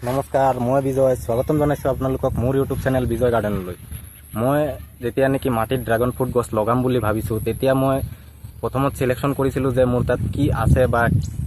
নমস্কাৰ, মই বিজয়। স্বাগতম জনাইছোঁ আপোনালোকক মোৰ ইউটিউব চেনেল বিজয় গাৰ্ডেনলৈ। মই যেতিয়া নেকি মাটিত ড্ৰাগন ফ্ৰুট গছ লগাম বুলি ভাবিছোঁ, তেতিয়া মই প্ৰথমত চিলেকশ্যন কৰিছিলোঁ যে মোৰ তাত কি আছে বা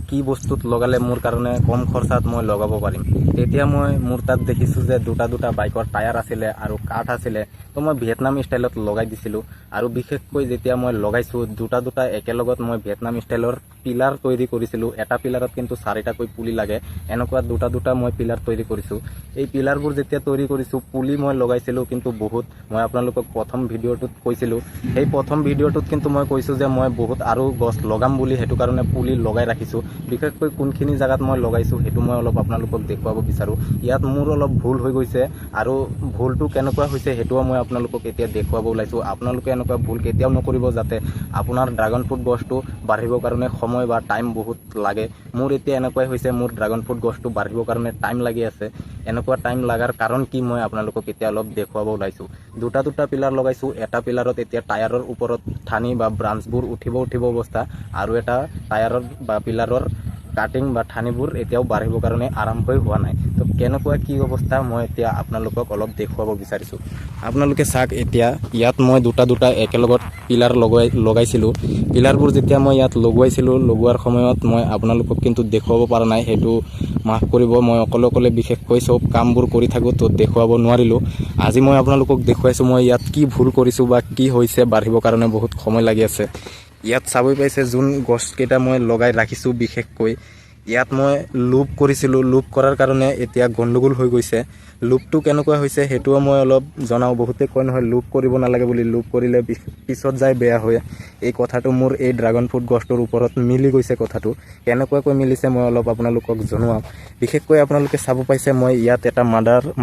কি বস্তুত লগালে মোৰ কাৰণে কম খৰচাত মই লগাব পাৰিম। তেতিয়া মই মোৰ তাত দেখিছোঁ যে দুটা বাইকৰ টায়াৰ আছিলে আৰু কাঠ আছিলে, তো মই ভিয়েটনাম ষ্টাইলত লগাই দিছিলোঁ। আৰু বিশেষকৈ যেতিয়া মই লগাইছোঁ দুটা একেলগত মই ভিয়েটনাম ষ্টাইলৰ পিলাৰ তৈৰি কৰিছিলোঁ। এটা পিলাৰত কিন্তু 4টাকৈ পুলি লাগে, এনেকুৱা দুটা মই পিলাৰ তৈৰি কৰিছোঁ। এই পিলাৰবোৰ যেতিয়া তৈৰি কৰিছোঁ, পুলি মই লগাইছিলোঁ কিন্তু বহুত। মই আপোনালোকক প্ৰথম ভিডিঅ'টোত কৈছিলোঁ, সেই প্ৰথম ভিডিঅ'টোত কিন্তু মই কৈছোঁ যে মই বহুত আৰু গছ লগাম বুলি, সেইটো কাৰণে পুলি লগাই ৰাখিছোঁ। বিশেষকৈ কোনখিনি জেগাত মই লগাইছোঁ সেইটো মই অলপ আপোনালোকক দেখুৱাব বিচাৰোঁ। ইয়াত মোৰ অলপ ভুল হৈ গৈছে, আৰু ভুলটো কেনেকুৱা হৈছে সেইটোও মই আপোনালোকক এতিয়া দেখুৱাব ওলাইছোঁ। আপোনালোকে এনেকুৱা ভুল কেতিয়াও নকৰিব, যাতে আপোনাৰ ড্ৰাগন ফ্ৰুট গছটো বাঢ়িবৰ কাৰণে সময় বা টাইম বহুত লাগে। মোৰ এতিয়া এনেকুৱাই হৈছে, মোৰ ড্ৰাগন ফ্ৰুট গছটো বাঢ়িবৰ কাৰণে টাইম লাগি আছে। এনেকুৱা টাইম লগাৰ কাৰণ কি মই আপোনালোকক এতিয়া অলপ দেখুৱাব ওলাইছোঁ। দুটা পিলাৰ লগাইছোঁ। এটা পিলাৰত এতিয়া টায়াৰৰ ওপৰত ঠানি বা ব্ৰাঞ্চবোৰ উঠিব অৱস্থা, আৰু এটা টায়াৰৰ বা পিলাৰৰ কাটিং বা ঠানিবোৰ এতিয়াও বাঢ়িবৰ কাৰণে আৰম্ভই হোৱা নাই। তো কেনেকুৱা কি অৱস্থা মই এতিয়া আপোনালোকক অলপ দেখুৱাব বিচাৰিছোঁ। আপোনালোকে চাওক, এতিয়া ইয়াত মই দুটা একেলগত পিলাৰ লগাইছিলোঁ। পিলাৰবোৰ যেতিয়া মই ইয়াত লগোৱাৰ সময়ত মই আপোনালোকক কিন্তু দেখুৱাব পৰা নাই, সেইটো মাফ কৰিব। মই অকলে বিশেষকৈ চব কামবোৰ কৰি থাকোঁ, তো দেখুৱাব নোৱাৰিলোঁ। আজি মই আপোনালোকক দেখুৱাইছোঁ মই ইয়াত কি ভুল কৰিছোঁ বা কি হৈছে বাঢ়িবৰ কাৰণে বহুত সময় লাগি আছে। ইয়াত চাবই পাইছে, যোন গছকেইটা মই লগাই ৰাখিছোঁ, বিশেষকৈ ইয়াত মই লুপ কৰিছিলোঁ। লুপ কৰাৰ কাৰণে এতিয়া গণ্ডগোল হৈ গৈছে। লুপটো কেনেকুৱা হৈছে সেইটোও মই অলপ জনাওঁ। বহুতে কয় নহয় লুপ কৰিব নালাগে বুলি, লুপ কৰিলে পিছত যায় বেয়া হয়। এই কথাটো মোৰ এই ড্ৰাগন ফ্ৰুট গছটোৰ ওপৰত মিলি গৈছে। কথাটো কেনেকুৱাকৈ মিলিছে মই অলপ আপোনালোকক জনাওঁ। বিশেষকৈ আপোনালোকে চাব পাইছে, মই ইয়াত এটা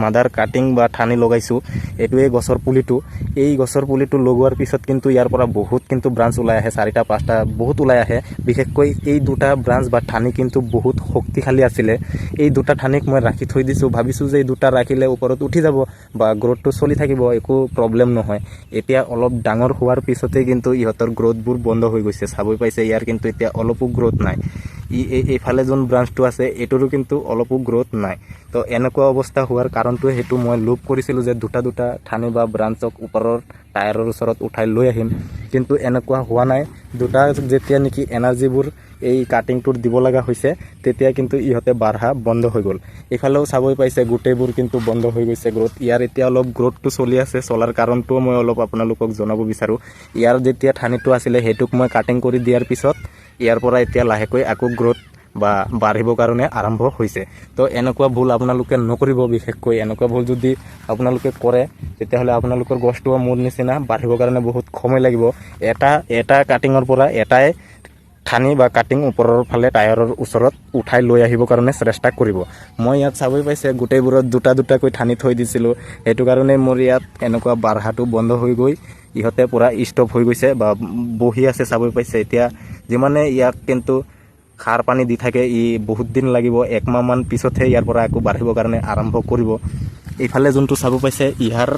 মাদাৰ কাটিং বা ঠানি লগাইছোঁ। এইটোৱে গছৰ পুলিটো। এই গছৰ পুলিটো লগোৱাৰ পিছত কিন্তু ইয়াৰ পৰা বহুত কিন্তু ব্ৰাঞ্চ ওলাই আহে, 4টা-5টা বহুত ওলাই আহে। বিশেষকৈ এই দুটা ব্ৰাঞ্চ বা ঠানি কিন্তু বহুত শক্তিশালী আছিলে। এই দুটা ঠানিক মই ৰাখি থৈ দিছোঁ, ভাবিছোঁ যে এই দুটা ৰাখিলে ওপৰত উঠি যাব বা গ্ৰথটো চলি থাকিব, একো প্ৰব্লেম নহয়। এতিয়া অলপ ডাঙৰ হোৱাৰ পিছতেই কিন্তু ইহঁতৰ গ্ৰথবোৰ বন্ধ হৈ গৈছে। চাবই পাইছে, ইয়াৰ কিন্তু এতিয়া অলপো গ্ৰথ নাই। এইফালে যোন ব্ৰাঞ্চটো আছে এইটোৰো কিন্তু অলপো গ্ৰথ নাই। তো এনেকুৱা অৱস্থা হোৱাৰ কাৰণটো সেইটো মই লুপ কৰিছিলোঁ যে দুটা ঠানি বা ব্ৰাঞ্চক ওপৰৰ টায়াৰৰ ওচৰত উঠাই লৈ আহিম, কিন্তু এনেকুৱা হোৱা নাই। যেতিয়া নেকি এনাৰ্জিবোৰ এই কাটিংটোত দিব লগা হৈছে, তেতিয়া কিন্তু ইহঁতে বাঢ়া বন্ধ হৈ গ'ল। এইফালেও চাবই পাইছে, গোটেইবোৰ কিন্তু বন্ধ হৈ গৈছে গ্ৰথ। ইয়াৰ এতিয়া অলপ গ্ৰথটো চলি আছে, চলাৰ কাৰণটোও মই অলপ আপোনালোকক জনাব বিচাৰোঁ। ইয়াৰ যেতিয়া ঠানিটো আছিলে সেইটোক মই কাটিং কৰি দিয়াৰ পিছত ইয়াৰ পৰা এতিয়া লাহেকৈ আকৌ গ্ৰথ বা বাঢ়িবৰ কাৰণে আৰম্ভ হৈছে। তো এনেকুৱা ভুল আপোনালোকে নকৰিব। বিশেষকৈ এনেকুৱা ভুল যদি আপোনালোকে কৰে, তেতিয়াহ'লে আপোনালোকৰ গছটোও মোৰ নিচিনা বাঢ়িবৰ কাৰণে বহুত সময় লাগিব। এটা কাটিঙৰ পৰা এটাই ঠানি বা কাটিং ওপৰৰ ফালে টায়াৰৰ ওচৰত উঠাই লৈ আহিবৰ কাৰণে চেষ্টা কৰিব। মই ইয়াত চাবই পাইছে, গোটেইবোৰত দুটাকৈ ঠানি থৈ দিছিলোঁ। সেইটো কাৰণে মোৰ ইয়াত এনেকুৱা বাঢ়াটো বন্ধ হৈ গৈ ইহঁতে পূৰা ষ্টপ হৈ গৈছে বা বহি আছে। চাবই পাইছে, এতিয়া যিমানে ইয়াক কিন্তু সাৰ পানী দি থাকে, বহুত দিন লাগিব। 1 মাহমান পিছতহে ইয়াৰ পৰা আকৌ বাঢ়িবৰ কাৰণে আৰম্ভ কৰিব। এইফালে যোনটো চাব পাইছে, ইয়াৰ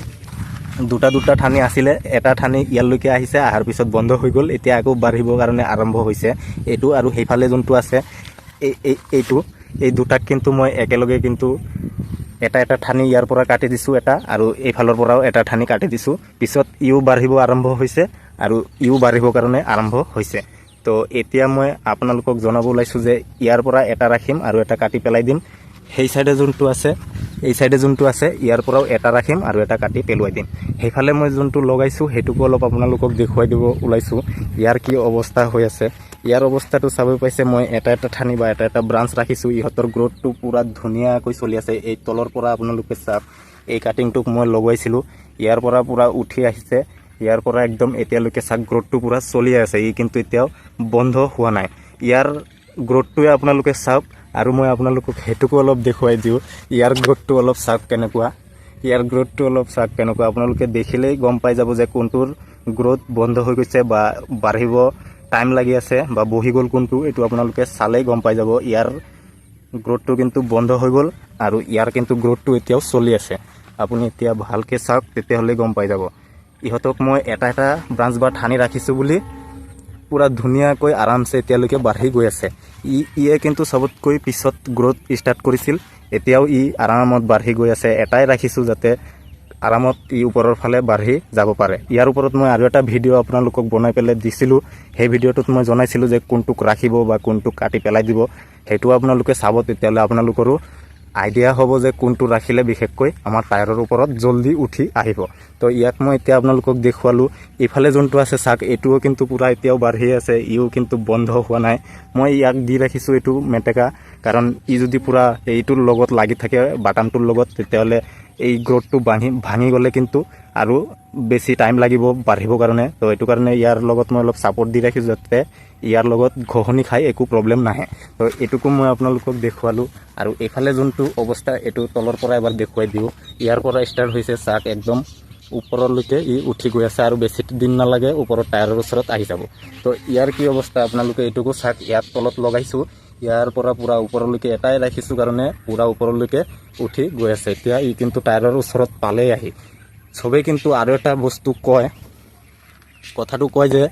দুটা ঠানি আছিলে, এটা ঠানি ইয়ালৈকে আহিছে, অহাৰ পিছত বন্ধ হৈ গ'ল। এতিয়া আকৌ বাঢ়িবৰ কাৰণে আৰম্ভ হৈছে এইটো। আৰু সেইফালে যোনটো আছে এই দুটাক কিন্তু মই একেলগে কিন্তু এটা ঠানি ইয়াৰ পৰা কাটি দিছোঁ এটা, আৰু এইফালৰ পৰাও এটা ঠানি কাটি দিছোঁ। পিছত ইও বাঢ়িব আৰম্ভ হৈছে আৰু ইও বাঢ়িবৰ কাৰণে আৰম্ভ হৈছে। তো এতিয়া মই আপোনালোকক জনাব ওলাইছোঁ যে ইয়াৰ পৰা এটা ৰাখিম আৰু এটা কাটি পেলাই দিম। এই চাইডে যোনটো আছে ইয়াৰ পৰাও এটা ৰাখিম আৰু এটা কাটি পেলুৱাই দিম। সেইফালে মই যোনটো লগাইছোঁ সেইটোকো অলপ আপোনালোকক দেখুৱাই দিব ওলাইছোঁ, ইয়াৰ কি অৱস্থা হৈ আছে। ইয়াৰ অৱস্থাটো চাবই পাইছে, মই এটা ঠানি বা এটা ব্ৰাঞ্চ ৰাখিছোঁ। ইহঁতৰ গ্ৰথটো পূৰা ধুনীয়াকৈ চলি আছে। এই তলৰ পৰা আপোনালোকে চাওক, এই কাটিংটোক মই লগাইছিলোঁ, ইয়াৰ পৰা পূৰা উঠি আহিছে। ইয়াৰ পৰা একদম এতিয়ালৈকে চাওক, গ্ৰথটো পূৰা চলি আছে। কিন্তু এতিয়াও বন্ধ হোৱা নাই। ইয়াৰ গ্ৰথটোৱে আপোনালোকে চাওক, আৰু মই আপোনালোকক সেইটোকো অলপ দেখুৱাই দিওঁ। ইয়াৰ গ্ৰথটো অলপ চাওক কেনেকুৱা। আপোনালোকে দেখিলেই গম পাই যাব যে কোনটোৰ গ্ৰথ বন্ধ হৈ গৈছে বা বাঢ়িব টাইম লাগি আছে বা বহি গ'ল কোনটো। এইটো আপোনালোকে চালেই গম পাই যাব। ইয়াৰ গ্ৰথটো কিন্তু বন্ধ হৈ গ'ল, আৰু ইয়াৰ কিন্তু গ্ৰথটো এতিয়াও চলি আছে। আপুনি এতিয়া ভালকৈ চাওক, তেতিয়াহ'লে গম পাই যাব। ইহঁতক মই এটা ব্ৰাঞ্চ বা ঠানি ৰাখিছোঁ বুলি পূৰা ধুনীয়াকৈ আৰামছে এতিয়ালৈকে বাঢ়ি গৈ আছে। ইয়ে কিন্তু চবতকৈ পিছত গ্ৰথ ষ্টাৰ্ট কৰিছিল। এতিয়াও ই আৰামত বাঢ়ি গৈ আছে। এটাই ৰাখিছোঁ যাতে আৰামত ই ওপৰৰ ফালে বাঢ়ি যাব পাৰে। ইয়াৰ ওপৰত মই আৰু এটা ভিডিঅ' আপোনালোকক বনাই পেলাই দিছিলোঁ। সেই ভিডিঅ'টোত মই জনাইছিলোঁ যে কোনটোক ৰাখিব বা কোনটোক কাটি পেলাই দিব। সেইটো আপোনালোকে চাব, তেতিয়াহ'লে আপোনালোকৰো আইডিয়া হ'ব যে কোনটো ৰাখিলে বিশেষকৈ আমাৰ টায়াৰৰ ওপৰত জল্দি উঠি আহিব। তো ইয়াক মই এতিয়া আপোনালোকক দেখুৱালোঁ। ইফালে যোনটো আছে চাক, এইটোও কিন্তু পূৰা এতিয়াও বাঢ়ি আছে, ইও কিন্তু বন্ধ হোৱা নাই। মই ইয়াক দি ৰাখিছোঁ এইটো মেটেকা, কাৰণ ই যদি পূৰা এইটোৰ লগত লাগি থাকে বাটামটোৰ লগত, তেতিয়াহ'লে এই গ্ৰ'থটো ভাঙি গ'লে কিন্তু আৰু বেছি টাইম লাগিব বাঢ়িবৰ কাৰণে। তো এইটো কাৰণে ইয়াৰ লগত মই অলপ ছাপৰ্ট দি ৰাখিছোঁ, যাতে ইয়াৰ লগত ঘঁহনি খাই একো প্ৰব্লেম নাহে। তো এইটোকো মই আপোনালোকক দেখুৱালোঁ। আৰু এইফালে যোনটো অৱস্থা, এইটো তলৰ পৰা এবাৰ দেখুৱাই দিওঁ। ইয়াৰ পৰা ষ্টাৰ্ট হৈছে চাক, একদম ওপৰলৈকে ই উঠি গৈ আছে, আৰু বেছি দিন নালাগে ওপৰৰ টায়াৰৰ ওচৰত আহি যাব। তো ইয়াৰ কি অৱস্থা আপোনালোকে এইটোকো চাক। ইয়াৰ তলত লগাইছোঁ, ইয়াৰ পৰা পূৰা ওপৰলৈকে এটাই ৰাখিছোঁ কাৰণে পূৰা ওপৰলৈকে উঠি গৈ আছে। এতিয়া ই কিন্তু টায়াৰৰ ওচৰত পালেই আহি। চবেই কিন্তু আৰু এটা বস্তু কয়, কথাটো কয় যে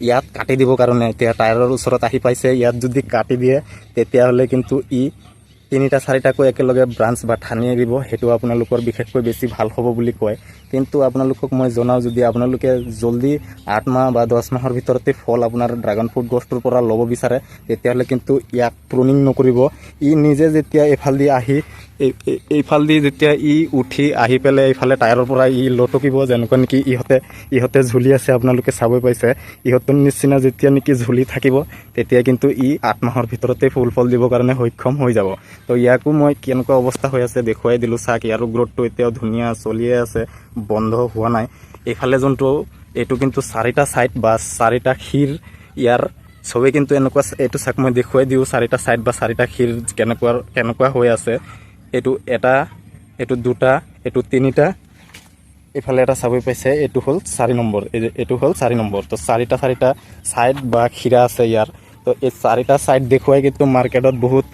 ইয়াত কাটি দিবৰ কাৰণে। এতিয়া টায়াৰৰ ওচৰত আহি পাইছে, ইয়াত যদি কাটি দিয়ে তেতিয়াহ'লে কিন্তু ই 3-4টাকৈ একেলগে ব্ৰাঞ্চ বা ঠানি দিব। সেইটো আপোনালোকৰ বিশেষকৈ বেছি ভাল হ'ব বুলি কয়। কিন্তু আপোনালোকক মই জনাওঁ, যদি আপোনালোকে জল্দি 8 মাহ বা 10 মাহৰ ভিতৰতে ফল আপোনাৰ ড্ৰাগন ফ্ৰুট গছটোৰ পৰা ল'ব বিচাৰে, তেতিয়াহ'লে কিন্তু ইয়াক প্ৰুনিং নকৰিব। ই নিজে যেতিয়া এইফালেদি আহি এইফালেদি যেতিয়া ই উঠি আহি পেলাই এইফালে টায়াৰৰ পৰা ই লটকিব, যেনেকুৱা নেকি ইহঁতে ঝুলি আছে, আপোনালোকে চাবই পাইছে। ইহঁতৰ নিচিনা যেতিয়া নেকি ঝুলি থাকিব, তেতিয়া কিন্তু ই 8 মাহৰ ভিতৰতে ফুল ফল দিবৰ কাৰণে সক্ষম হৈ যাব। তো ইয়াকো মই কেনেকুৱা অৱস্থা হৈ আছে দেখুৱাই দিলোঁ চাক। ইয়াৰো গ্ৰ'থটো এতিয়াও ধুনীয়া চলিয়ে আছে, বন্ধ হোৱা নাই। এইফালে যোনটো এইটো কিন্তু 4টা ছাইড বা 4টা ক্ষীৰ ইয়াৰ, চবেই কিন্তু এনেকুৱা, এইটো চাক মই দেখুৱাই দিওঁ 4টা ছাইড বা 4টা ক্ষীৰ কেনেকুৱা হৈ আছে। এইটো এটা, এইটো 2টা, এইটো 3টা, এইফালে এটা চাবই পাইছে, এইটো হ'ল 4 নম্বৰ, এইটো হ'ল 4 নম্বৰ। তো 4টা ছাইড বা ক্ষীৰা আছে ইয়াৰ। তো এই 4টা ছাইড দেখুৱাই কিন্তু মাৰ্কেটত বহুত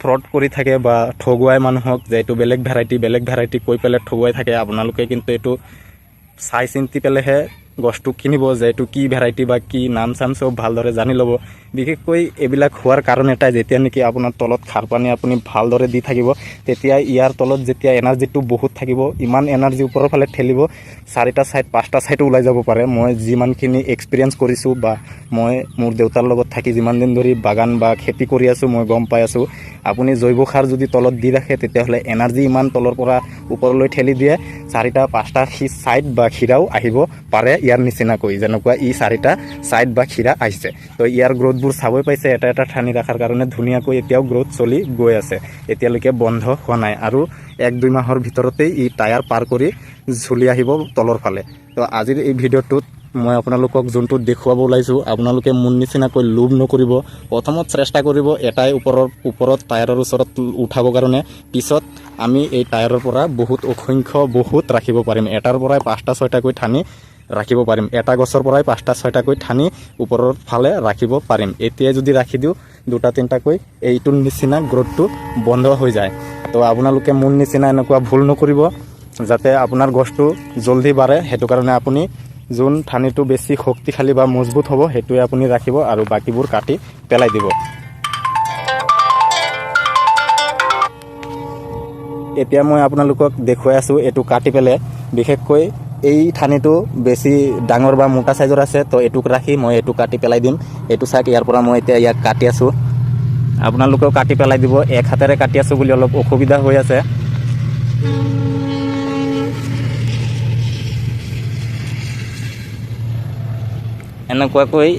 ফ্ৰড কৰি থাকে বা ঠগুৱাই মানুহক, যে এইটো বেলেগ ভেৰাইটি কৈ পেলাই ঠগুৱাই থাকে। আপোনালোকে কিন্তু এইটো চাই চিন্তি পেলাইহে গছটো কিনিব, যে এইটো কি ভেৰাইটি বা কি নাম চাম চব ভালদৰে জানি ল'ব। বিশেষকৈ এইবিলাক হোৱাৰ কাৰণ এটাই, যেতিয়া নেকি আপোনাৰ তলত খাৰ পানী আপুনি ভালদৰে দি থাকিব, তেতিয়া ইয়াৰ তলত যেতিয়া এনাৰ্জিটো বহুত থাকিব, ইমান এনাৰ্জি ওপৰৰ ফালে ঠেলিব, 4টা ছাইড 5টা ছাইডো ওলাই যাব পাৰে। মই যিমানখিনি এক্সপিৰিয়েঞ্চ কৰিছোঁ বা মই মোৰ দেউতাৰ লগত থাকি যিমান দিন ধৰি বাগান বা খেতি কৰি আছোঁ, মই গম পাই আছোঁ। আপুনি জৈৱ সাৰ যদি তলত দি ৰাখে, তেতিয়াহ'লে এনাৰ্জি ইমান তলৰ পৰা ওপৰলৈ ঠেলি দিয়ে, 4টা 5টা ছাইড বা ক্ষীৰাও আহিব পাৰে ইয়াৰ নিচিনাকৈ, যেনেকুৱা ই 4টা ছাইড বা ক্ষীৰা আহিছে। তো ইয়াৰ গ্ৰ'থবোৰ চাবই পাইছে, এটা ঠানি ৰখাৰ কাৰণে ধুনীয়াকৈ এতিয়াও গ্ৰ'থ চলি গৈ আছে, এতিয়ালৈকে বন্ধ হোৱা নাই। আৰু 1-2 মাহৰ ভিতৰতেই ই টায়াৰ পাৰ কৰি ঝুলি আহিব তলৰ ফালে। তো আজিৰ এই ভিডিঅ'টোত মই আপোনালোকক যোনটো দেখুৱাব ওলাইছোঁ, আপোনালোকে মোৰ নিচিনাকৈ লোভ নকৰিব। প্ৰথমত চেষ্টা কৰিব এটাই ওপৰত টায়াৰৰ ওচৰত উঠাবৰ কাৰণে, পিছত আমি এই টায়াৰৰ পৰা বহুত ৰাখিব পাৰিম। এটাৰ পৰাই 5টা 6টাকৈ ঠানি ৰাখিব পাৰিম। এটা গছৰ পৰাই 5টা 6টাকৈ ঠানি ওপৰৰ ফালে ৰাখিব পাৰিম। এতিয়াই যদি ৰাখি দিওঁ 2টা 3টাকৈ, এইটোৰ নিচিনা গ্ৰ'থটো বন্ধ হৈ যায়। তো আপোনালোকে মোৰ নিচিনা এনেকুৱা ভুল নকৰিব, যাতে আপোনাৰ গছটো জল্দি বাঢ়ে। সেইটো কাৰণে আপুনি যোন ঠানিটো বেছি শক্তিশালী বা মজবুত হ'ব, সেইটোৱে আপুনি ৰাখিব, আৰু বাকীবোৰ কাটি পেলাই দিব। এতিয়া মই আপোনালোকক দেখুৱাই আছোঁ এইটো কাটি পেলাই। বিশেষকৈ এই ঠানিটো বেছি ডাঙৰ বা মোটা চাইজৰ আছে, তো এইটোক ৰাখি মই এইটো কাটি পেলাই দিম। এইটো চাওক, ইয়াৰ পৰা মই এতিয়া ইয়াক কাটি আছোঁ, আপোনালোকেও কাটি পেলাই দিব। এক হাতেৰে কাটি আছোঁ বুলি অলপ অসুবিধা হৈ আছে। এনেকুৱাকৈ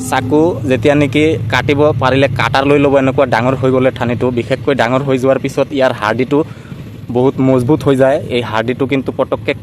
চাকু যেতিয়া নেকি কাটিব পাৰিলে কাটাৰ লৈ ল'ব। এনেকুৱা ডাঙৰ হৈ গ'লে ঠানিটো, বিশেষকৈ ডাঙৰ হৈ যোৱাৰ পিছত ইয়াৰ হাৰ্ডিটো বহুত মজবুত হৈ যায়। এই হাৰ্ডিটো কিন্তু পটককৈ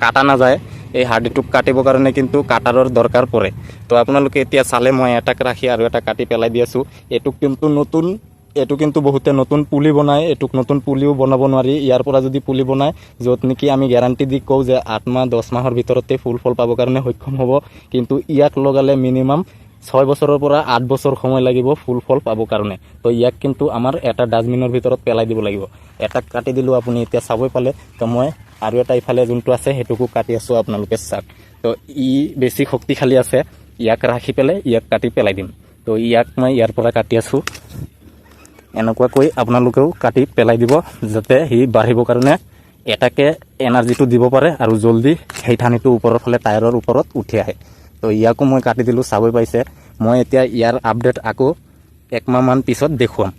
কাটা নাযায়। এই হাৰ্ডিটোক কাটিবৰ কাৰণে কিন্তু কাটাৰৰ দৰকাৰ পৰে। তো আপোনালোকে এতিয়া চালে মই এটাক ৰাখি আৰু এটা কাটি পেলাই দি আছোঁ। এইটো কিন্তু বহুতে নতুন পুলি বনায়, এইটোক নতুন পুলিও বনাব নোৱাৰি। ইয়াৰ পৰা যদি পুলি বনায়, য'ত নেকি আমি গেৰাণ্টি দি কওঁ যে 8 মাহ 10 মাহৰ ভিতৰতে ফুল ফল পাবৰ কাৰণে সক্ষম হ'ব, কিন্তু ইয়াক লগালে মিনিমাম 6 বছৰৰ পৰা 8 বছৰ সময় লাগিব ফুল ফল পাবৰ কাৰণে। তো ইয়াক কিন্তু আমাৰ এটা ডাষ্টবিনৰ ভিতৰত পেলাই দিব লাগিব। এটাক কাটি দিলোঁ, আপুনি এতিয়া চাবই পালে। তো মই আৰু এটা ইফালে যোনটো আছে সেইটোকো কাটি আছোঁ, আপোনালোকে চাওক। তো ই বেছি শক্তিশালী আছে, ইয়াক ৰাখি পেলাই ইয়াক কাটি পেলাই দিম। তো ইয়াক মই ইয়াৰ পৰা কাটি আছোঁ। এনেকুৱাকৈ আপোনালোকেও কাটি পেলাই দিব, যাতে সি বাঢ়িবৰ কাৰণে এটাকে এনাৰ্জিটো দিব পাৰে আৰু জল্দি সেই ঠানিটো ওপৰৰ ফালে টায়াৰৰ ওপৰত উঠি আহে। তো ইয়াকো মই কাটি দিলোঁ, চাবই পাইছে। মই এতিয়া ইয়াৰ আপডেট আকৌ 1 মাহমান পিছত দেখুৱাম।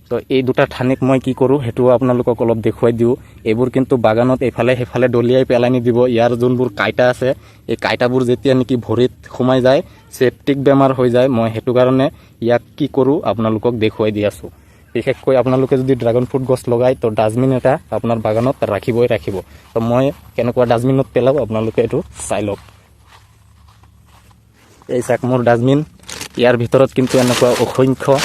তো এই দুটা ঠানিক মই কি কৰোঁ সেইটোও আপোনালোকক অলপ দেখুৱাই দিওঁ। এইবোৰ কিন্তু বাগানত এইফালে সেইফালে দলিয়াই পেলাই নিদিব। ইয়াৰ যোনবোৰ কাইটা আছে, এই কাইটাবোৰ যেতিয়া নেকি ভৰিত সোমাই যায়, চেপ্টিক বেমাৰ হৈ যায়। মই সেইটো কাৰণে ইয়াক কি কৰোঁ আপোনালোকক দেখুৱাই দি আছোঁ। বিশেষকৈ আপোনালোকে যদি ড্ৰাগন ফ্ৰুট গছ লগায় তো ডাষ্টবিন এটা আপোনাৰ বাগানত ৰাখিবই ৰাখিব। তো মই কেনেকুৱা ডাষ্টবিনত পেলাওঁ আপোনালোকে এইটো চাই লওক। এই চাক মোৰ ডাষ্টবিন, ইয়াৰ ভিতৰত কিন্তু এনেকুৱা অসংখ্য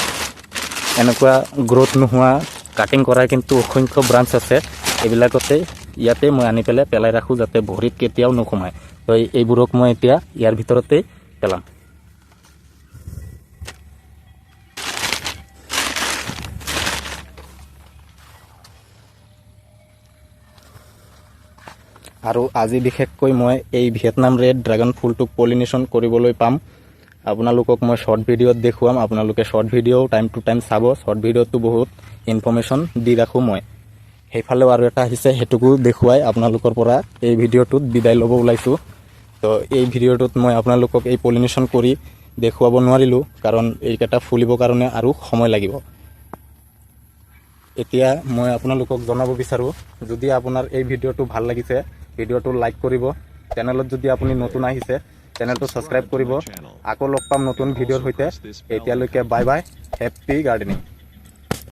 এনেকুৱা গ্ৰোথ নোহোৱা কাটিং কৰা কিন্তু অসংখ্য ব্ৰাঞ্চ আছে। এইবিলাকতে ইয়াতে মই আনি পেলাই ৰাখোঁ, যাতে ভৰিত কেতিয়াও নোসোমায়। তো এইবোৰক মই এতিয়া ইয়াৰ ভিতৰতেই পেলাম। আৰু আজি বিশেষকৈ মই এই ভিয়েটনাম ৰেড ড্ৰাগন ফুলটোক পলিনেশ্যন কৰিবলৈ পাম। আপোনালোকক মই শ্বৰ্ট ভিডিঅ'ত দেখুৱাম। আপোনালোকে short video' time to time চাব। শ্বৰ্ট ভিডিঅ'টো বহুত ইনফৰ্মেশ্যন দি ৰাখোঁ মই। সেইফালেও আৰু এটা আহিছে, সেইটোকো দেখুৱাই আপোনালোকৰ পৰা এই ভিডিঅ'টোত বিদায় ল'ব ওলাইছোঁ। তো এই ভিডিঅ'টোত মই আপোনালোকক এই পলিনেশ্যন কৰি দেখুৱাব নোৱাৰিলোঁ, কাৰণ এইকেইটা ফুলিবৰ কাৰণে আৰু সময় লাগিব। এতিয়া মই আপোনালোকক জনাব বিচাৰোঁ, যদি আপোনাৰ এই ভিডিঅ'টো ভাল লাগিছে, ভিডিঅ'টো লাইক কৰিব। চেনেলত যদি আপুনি নতুন আহিছে, চেনেলটো ছাবস্ক্ৰাইব কৰিব। আকৌ লগ পাম নতুন ভিডিঅ'ৰ সৈতে। এতিয়ালৈকে বাই বাই, হেপ্পী গাৰ্ডেনিং।